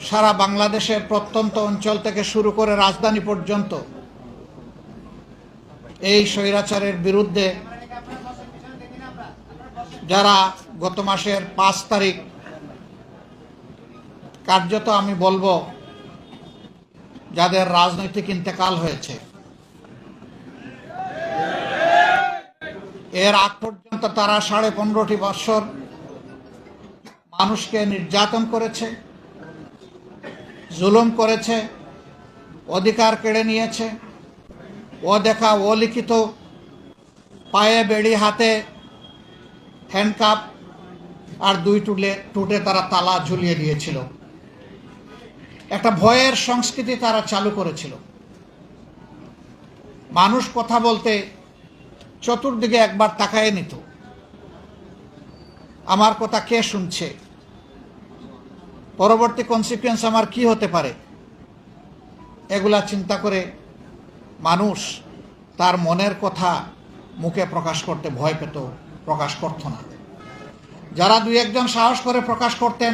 সারা বাংলাদেশের প্রত্যন্ত অঞ্চল থেকে শুরু করে রাজধানী পর্যন্ত এই স্বৈরাচারের বিরুদ্ধে যারা গত মাসের 5 তারিখ কার্যত আমি বলবো যাদের রাজনৈতিক ইন্তেকাল হয়েছে, এর আগ পর্যন্ত তারা 15.5 বছর মানুষকে নির্যাতন করেছে, জুলুম করেছে, অধিকার কেড়ে নিয়েছে। অদেখা অলিখিত পায়ে বেড়ি, হাতে হ্যান্ডকাপ আর 2 টুটে তারা তালা ঝুলিয়ে দিয়েছিল। একটা ভয়ের সংস্কৃতি তারা চালু করেছিল। মানুষ কথা বলতে চতুর্দিকে একবার তাকায় নিত, আমার কথা কে শুনছে, পরবর্তী কনসিকুয়েন্স আমার কি হতে পারে, এগুলা চিন্তা করে মানুষ তার মনের কথা মুখে প্রকাশ করতে ভয় পেত, প্রকাশ করত না। যারা 2-1 জন সাহস করে প্রকাশ করতেন,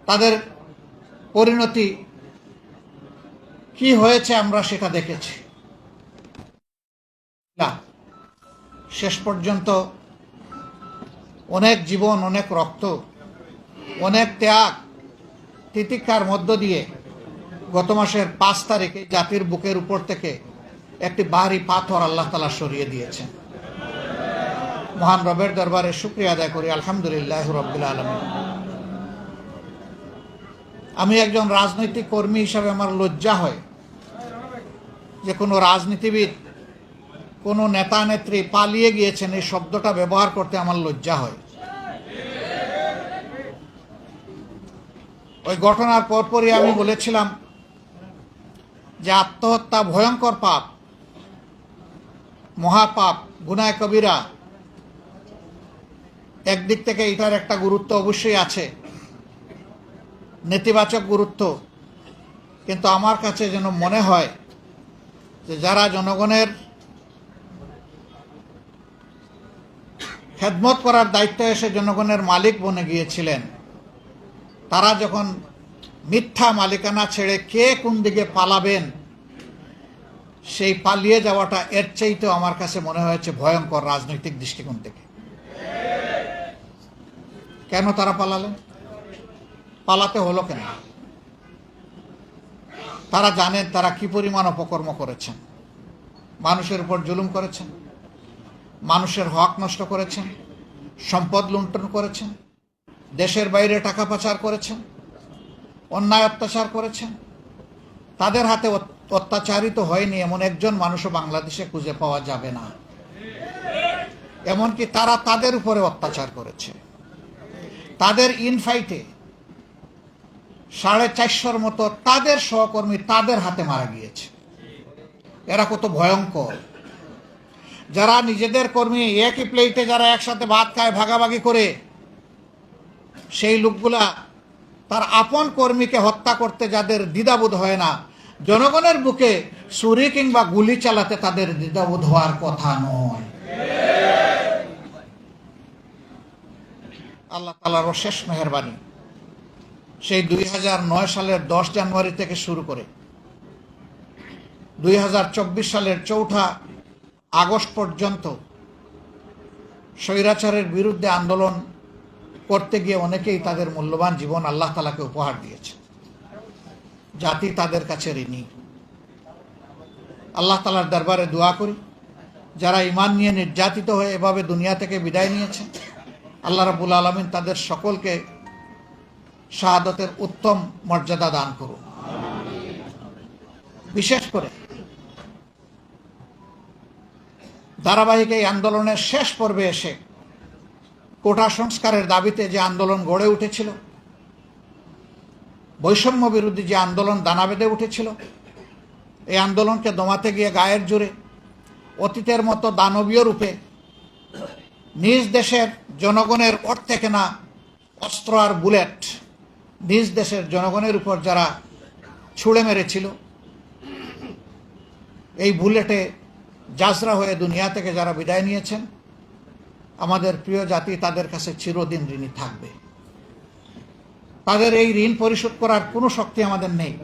তাদের পরিণতি কি হয়েছে আমরা সেটা দেখেছি। শেষ পর্যন্ত অনেক জীবন, অনেক রক্ত, অনেক ত্যাগ তিতিক্ষার মধ্য দিয়ে গত মাসের 5 তারিখে জাতির বুকের উপর থেকে একটি ভারী পাথর আল্লাহ তাআলা সরিয়ে দিয়েছেন। মহান রবের দরবারে শুকরিয়া আদায় করি, আলহামদুলিল্লাহ রাব্বিল আলামিন। আমি একজন রাজনৈতিক কর্মী হিসাবে আমার লজ্জা হয় যে কোনো রাজনীতিবিদ, কোনো নেতা নেত্রী পালিয়ে গিয়েছেন, এই শব্দটা ব্যবহার করতে আমার লজ্জা হয়। ওই ঘটনার পরপরই আমি বলেছিলাম যে আত্মহত্যা ভয়ঙ্কর পাপ, মহাপাপ, গুনাহ কবিরা। একদিক থেকে এটার একটা গুরুত্ব অবশ্যই আছে, নেতিবাচক গুরুত্ব, কিন্তু আমার কাছে যেন মনে হয় যে যারা জনগণের খেদমত করার দায়িত্বে এসে জনগণের মালিক বনে গিয়েছিলেন, তারা যখন মিথ্যা মালিকানা ছেড়ে কে কোন দিকে পালাবেন, সেই পালিয়ে যাওয়াটা এর চাইতেও আমার কাছে মনে হয়েছে ভয়ঙ্কর রাজনৈতিক দৃষ্টিকোণ থেকে। কেন তারা পালালেন? পালাতে হলো কেন? তারা জানেন তারা কি পরিমাণ অপকর্ম করেছেন, মানুষের উপর জুলুম করেছেন, মানুষের হক নষ্ট করেছেন, সম্পদ লুণ্ঠন করেছেন, দেশের বাইরে টাকা পাচার করেছেন, অন্যায় অত্যাচার করেছেন। তাদের হাতে অত্যাচারিত হয়নি এমন একজন মানুষও বাংলাদেশে খুঁজে পাওয়া যাবে না। এমনকি তারা তাদের উপরে অত্যাচার করেছে। তাদের ইনফাইটে 450-র মতো তাদের সহকর্মী তাদের হাতে মারা গিয়েছে। এরা কত ভয়ঙ্কর! যারা নিজেদের কর্মী একই প্লেটে যারা একসাথে ভাত খায়, ভাগাভাগি করে, সেই লোকগুলা তার আপন কর্মীকে হত্যা করতে যাদের দ্বিধাবোধ হয় না, জনগণের বুকে ছুরি কিংবা গুলি চালাতে তাদের দ্বিধাবোধ হওয়ার কথা নয়। আল্লাহ তাআলার অশেষ মেহেরবানি, সেই 2009 সালের 10 জানুয়ারি থেকে শুরু করে 2024 সালের 4 আগস্ট পর্যন্ত স্বৈরাচারের বিরুদ্ধে আন্দোলন করতে গিয়ে অনেকেই তাদের মূল্যবান জীবন আল্লাহ তাআলাকে উপহার দিয়েছে। জাতি তাদের কাছে ঋণী। আল্লাহ তাআলার দরবারে দোয়া করি, যারা ঈমান নিয়ে নির্যাতিত হয়ে এভাবে দুনিয়া থেকে বিদায় নিয়েছে, আল্লাহ রাব্বুল আলামিন তাদের সকলকে শাহাদাতের উত্তম মর্যাদা দান করুন। বিশেষ করে ধারাবাহিক এই আন্দোলনের শেষ পর্বে এসে কোটা সংস্কারের দাবিতে যে আন্দোলন গড়ে উঠেছিল, বৈষম্য বিরোধী যে আন্দোলন দানা বেঁধে উঠেছিল, এই আন্দোলনকে দমাতে গিয়ে গায়ের জোরে অতীতের মতো দানবীয় রূপে নিজ দেশের জনগণের অর্থে কেনা অস্ত্র আর বুলেট নিজ দেশের জনগণের উপর যারা ছুঁড়ে মেরেছিল, এই বুলেটে জাজরা হয়ে দুনিয়া থেকে যারা বিদায় নিয়েছেন, আমাদের প্রিয় জাতি তাদের কাছে চিরদিন ঋণী থাকবে। তাদের এই ঋণ পরিশোধ করার কোনো শক্তি আমাদের নেই।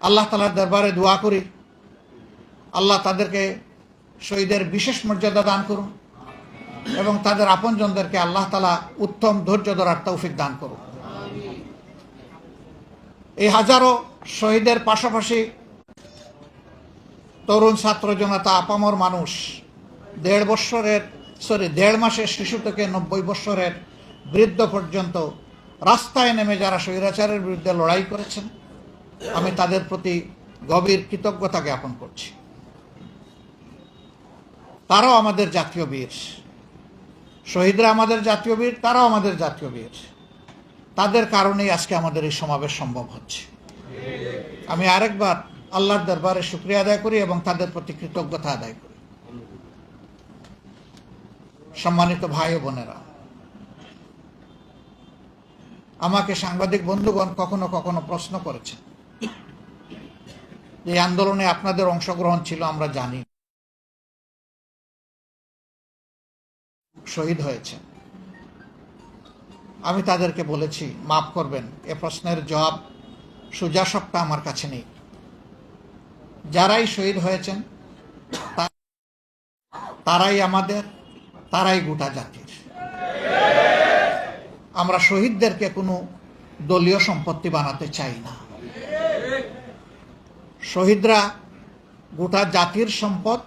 আল্লাহ তাআলার দরবারে দোয়া করি, আল্লাহ তাদেরকে শহীদের বিশেষ মর্যাদা দান করুন এবং তাদের আপনজনদেরকে আল্লাহ তাআলা উত্তম ধৈর্য ধরার তৌফিক দান করুন। এই হাজারো শহীদের পাশাপাশি তরুণ ছাত্র জনতা, আপামর মানুষ, 1.5 মাসের শিশু থেকে 90 বছরের বৃদ্ধ পর্যন্ত রাস্তায় নেমে যারা স্বৈরাচারের বিরুদ্ধে লড়াই করেছেন, আমি তাদের প্রতি গভীর কৃতজ্ঞতা জ্ঞাপন করছি। তারাও আমাদের জাতীয় বীর। শহীদরা আমাদের জাতীয় বীর, তারাও আমাদের জাতীয় বীর। তাদের কারণেই আজকে আমাদের এই সমাবেশ সম্ভব হচ্ছে। আমি আরেকবার আল্লাহর দরবারে শুকরিয়া আদায় করি এবং তাদের প্রতি কৃতজ্ঞতা আদায় করি। সম্মানিত ভাই ও বোনেরা, আমাকে সাংবাদিক বন্ধুগণ কখনো কখনো প্রশ্ন করেছেন যে আন্দোলনে আপনাদের অংশগ্রহণ ছিল, আমরা জানি শহীদ হয়েছে। আমি তাদেরকে বলেছি, মাফ করবেন, এ প্রশ্নের জবাব সোজাসাপটা আমার কাছে নেই। যারাই শহীদ হয়েছেন তারাই আমাদের, তারাই গোটা জাতির। আমরা শহীদদেরকে কোনো দলীয় সম্পত্তি বানাতে চাই না। শহীদরা গোটা জাতির সম্পদ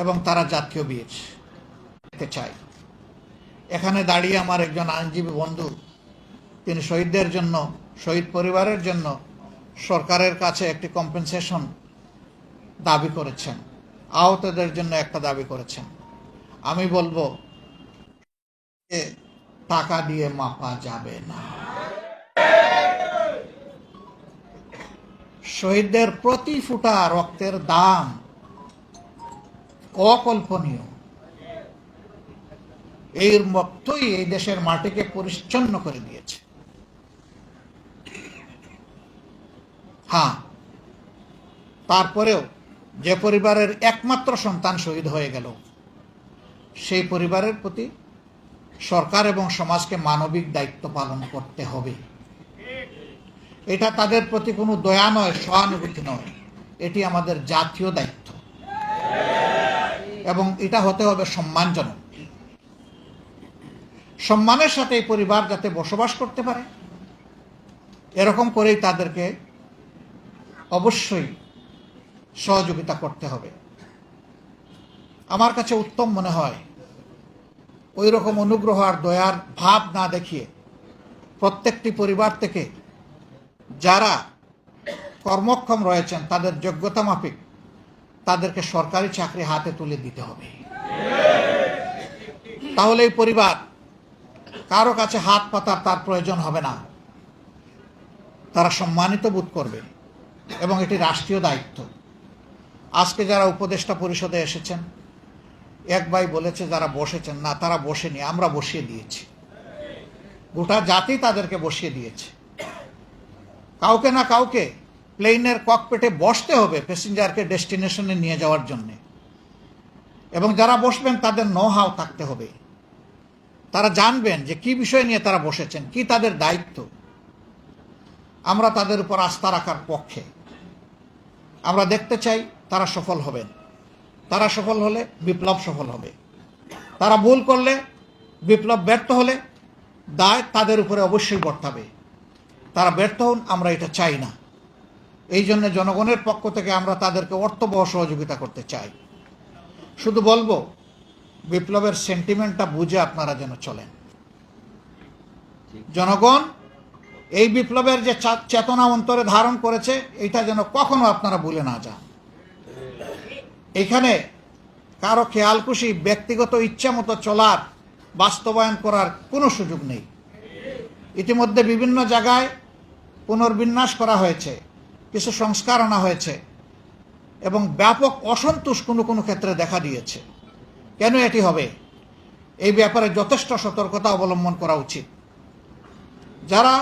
এবং তারা জাতীয় বীর চাই। এখানে দাঁড়িয়ে আমার একজন আইনজীবী বন্ধু, তিনি শহীদদের জন্য, শহীদ পরিবারের জন্য সরকারের কাছে একটি কম্পেনসেশন দাবি করেছেন, আহতদের জন্য একটা দাবি করেছেন। আমি বলবো টাকা দিয়ে মাপা যাবে না। শহীদদের প্রতি ফোঁটা রক্তের দাম অকল্পনীয়। এই রক্তই এই দেশের মাটিকে পরিচ্ছন্ন করে দিয়েছে। হ্যাঁ, তারপরেও যে পরিবারের একমাত্র সন্তান শহীদ হয়ে গেল, সেই পরিবারের প্রতি সরকার এবং সমাজকে মানবিক দায়িত্ব পালন করতে হবে। এটা তাদের প্রতি কোনো দয়া নয়, সহানুভূতি নয়, এটি আমাদের জাতীয় দায়িত্ব এবং এটা হতে হবে সম্মানজনক। সম্মানের সাথে এই পরিবার যাতে বসবাস করতে পারে, এরকম করেই তাদেরকে অবশ্যই সহযোগিতা করতে হবে। আমার কাছে উত্তম মনে হয় ওই রকম অনুগ্রহ আর দয়ার ভাব না দেখিয়ে প্রত্যেকটি পরিবার থেকে যারা কর্মক্ষম রয়েছেন তাদের যোগ্যতা মাফিক তাদেরকে সরকারি চাকরি হাতে তুলে দিতে হবে। তাহলে এই পরিবার কারো কাছে হাত পাতার তার প্রয়োজন হবে না। তারা সম্মানিত বোধ করবে এবং এটি রাষ্ট্রীয় দায়িত্ব। আজকে যারা উপদেষ্টা পরিষদে এসেছেন, এক ভাই বলেছে যারা বসেছেন, না তারা বসেনি, আমরা বসিয়ে দিয়েছি। গোটা জাতি তাদেরকে বসিয়ে দিয়েছে। কাউকে না কাউকে প্লেনের ককপিটে বসতে হবে প্যাসেঞ্জারকে ডেস্টিনেশনে নিয়ে যাওয়ার জন্য, এবং যারা বসবেন তাদের নো হাউ থাকতে হবে। তারা জানবেন যে কি বিষয় নিয়ে তারা বসেছেন, কি তাদের দায়িত্ব। আমরা তাদের উপর আস্থা রাখার পক্ষে। আমরা দেখতে চাই তারা সফল হবেন। তারা সফল হলে বিপ্লব সফল হবে। তারা ভুল করলে, বিপ্লব ব্যর্থ হলে দায় তাদের উপরে অবশ্যই বর্তাবে। তারা ব্যর্থ হন, আমরা এটা চাই না। এই জন্য জনগণের পক্ষ থেকে আমরা তাদেরকে অর্থবহ সহযোগিতা করতে চাই। শুধু বলবো, বিপ্লবের সেন্টিমেন্টটা বুঝে আপনারা যেন চলেন। জনগণ এই বিপ্লবের যে চেতনা অন্তরে ধারণ করেছে, এটা যেন কখনো আপনারা ভুলে না যান। এখানে কারো খেয়ালখুশি ব্যক্তিগত ইচ্ছা মতো চলার, বাস্তবায়ন করার কোনো সুযোগ নেই। ইতিমধ্যে বিভিন্ন জায়গায় পুনর্বিন্যাস করা হয়েছে, কিছু সংস্কার আনা হয়েছে এবং ব্যাপক অসন্তোষ কোনো কোনো ক্ষেত্রে দেখা দিয়েছে। কেন এটি হবে? এই ব্যাপারে যথেষ্ট সতর্কতা অবলম্বন করা উচিত। যারা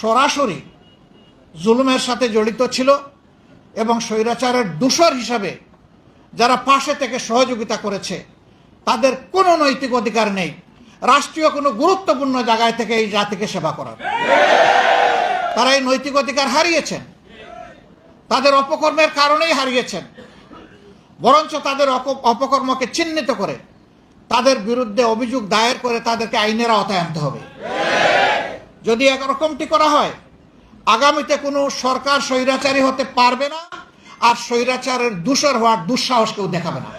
সরাসরি জুলুমের সাথে জড়িত ছিল এবং স্বৈরাচারের দূষর হিসাবে যারা পাশে থেকে সহযোগিতা করেছে, তাদের কোনো নৈতিক অধিকার নেই রাষ্ট্রীয় কোনো গুরুত্বপূর্ণ জায়গায় থেকে এই জাতিকে সেবা করার। তারা এই নৈতিক অধিকার হারিয়েছেন, তাদের অপকর্মের কারণেই হারিয়েছেন। বরঞ্চ তাদের অপকর্মকে চিহ্নিত করে তাদের বিরুদ্ধে অভিযোগ দায়ের করে তাদেরকে আইনের আওতায় আনতে হবে। যদি একরকমটি করা হয়, আগামীতে কোনো সরকার স্বৈরাচারী হতে পারবে না, আর স্বৈরাচারের দূষর হওয়ার দুঃসাহস কেউ দেখাবে না।